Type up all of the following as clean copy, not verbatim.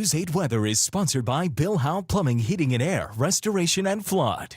News 8 Weather is sponsored by Bill Howe Plumbing, Heating and Air, Restoration and Flood.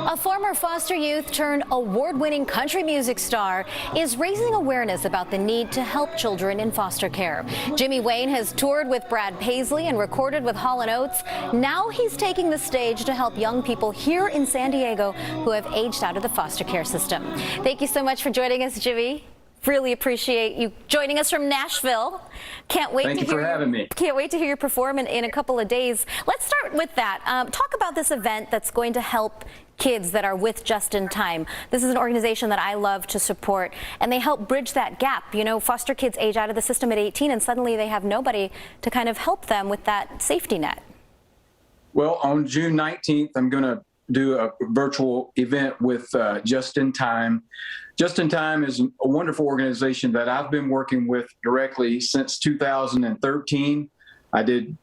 A former foster youth turned award-winning country music star is raising awareness about the need to help children in foster care. Jimmy Wayne has toured with Brad Paisley and recorded with Hall & Oates. Now he's taking the stage to help young people here in San Diego who have aged out of the foster care system. Thank you so much for joining us, Jimmy. Really appreciate you joining us from Nashville. Can't wait Thank you for having me. Can't wait to hear you perform in a couple of days. Let's start with that. Talk about this event that's going to help kids that are with Just in Time. This is an organization that I love to support, and they help bridge that gap. You know, foster kids age out of the system at 18, and suddenly they have nobody to kind of help them with that safety net. Well, on June 19th, I'm going to do a virtual event with Just in Time. Just in Time is a wonderful organization that I've been working with directly since 2013. I did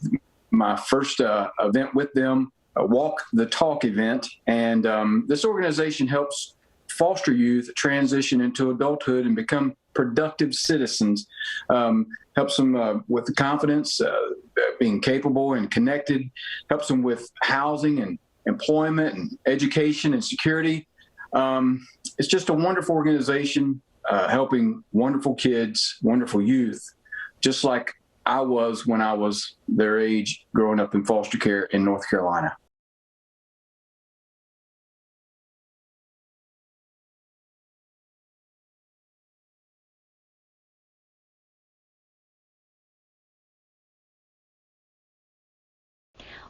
my first event with them, a Walk the Talk event, and this organization helps foster youth transition into adulthood and become productive citizens, helps them with the confidence, being capable and connected, helps them with housing and employment and education and security. It's just a wonderful organization helping wonderful kids, wonderful youth, just like I was when I was their age growing up in foster care in North Carolina.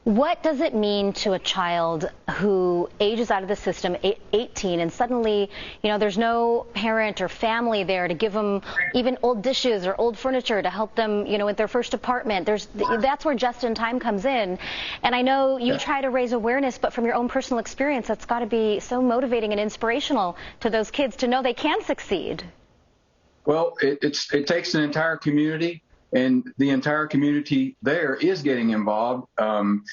What does it mean to a child who ages out of the system, 18, and suddenly, you know, there's no parent or family there to give them even old dishes or old furniture to help them, you know, with their first apartment? That's where Just in Time comes in. And I know you try to raise awareness, but from your own personal experience, that's got to be so motivating and inspirational to those kids to know they can succeed. Well, it takes an entire community. And the entire community there is getting involved. And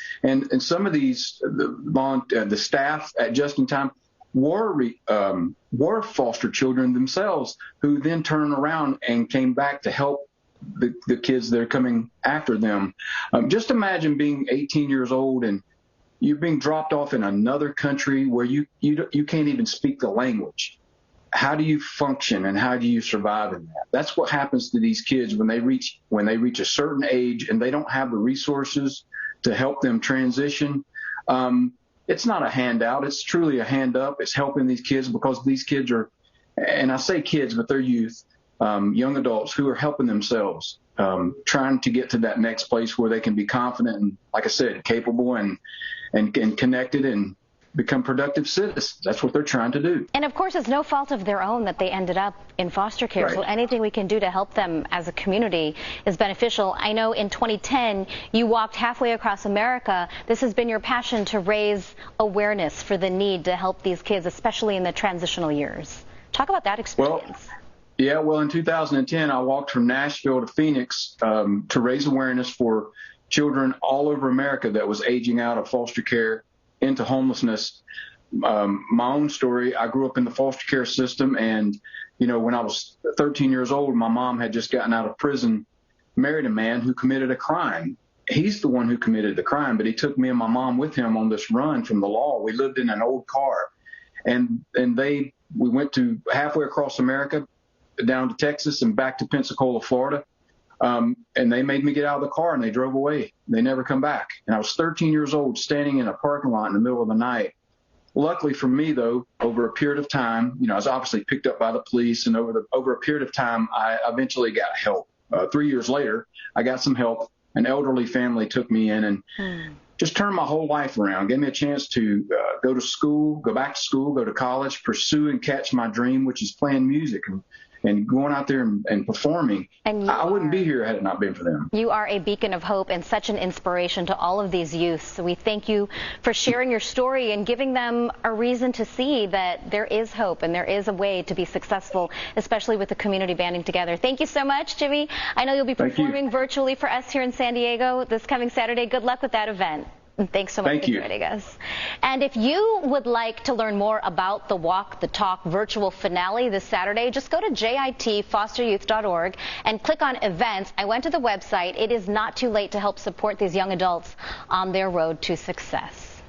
some of these, the staff at Just in Time were foster children themselves, who then turned around and came back to help the kids that are coming after them. Just imagine being 18 years old and you're being dropped off in another country where you can't even speak the language. How do you function and how do you survive in that? That's what happens to these kids when they reach a certain age and they don't have the resources to help them transition. It's not a handout. It's truly a hand up. It's helping these kids because these kids are, and I say kids, but they're youth, young adults who are helping themselves, trying to get to that next place where they can be confident and, like I said, capable and connected and become productive citizens. That's what they're trying to do. And of course, it's no fault of their own that they ended up in foster care. Right. So anything we can do to help them as a community is beneficial. I know in 2010, you walked halfway across America. This has been your passion to raise awareness for the need to help these kids, especially in the transitional years. Talk about that experience. Well, in 2010, I walked from Nashville to Phoenix to raise awareness for children all over America that was aging out of foster care into homelessness. My own story, I grew up in the foster care system, and, you know, when I was 13 years old, my mom had just gotten out of prison, married a man who committed a crime. He's the one who committed the crime, but he took me and my mom with him on this run from the law. We lived in an old car, and we went to halfway across America, down to Texas and back to Pensacola, Florida. And they made me get out of the car and they drove away. They never come back. And I was 13 years old standing in a parking lot in the middle of the night. Luckily for me, though, over a period of time, you know, I was obviously picked up by the police, and over a period of time, I eventually got help. 3 years later, I got some help. An elderly family took me in and just turned my whole life around, gave me a chance to go to school, go back to school, go to college, pursue and catch my dream, which is playing music and going out there and performing. And I wouldn't be here had it not been for them. You are a beacon of hope and such an inspiration to all of these youth. So we thank you for sharing your story and giving them a reason to see that there is hope and there is a way to be successful, especially with the community banding together. Thank you so much, Jimmy. I know you'll be performing virtually for us here in San Diego this coming Saturday. Good luck with that event. And thanks so much for joining us. And if you would like to learn more about the Walk the Talk virtual finale this Saturday, just go to jitfosteryouth.org and click on events. I went to the website. It is not too late to help support these young adults on their road to success.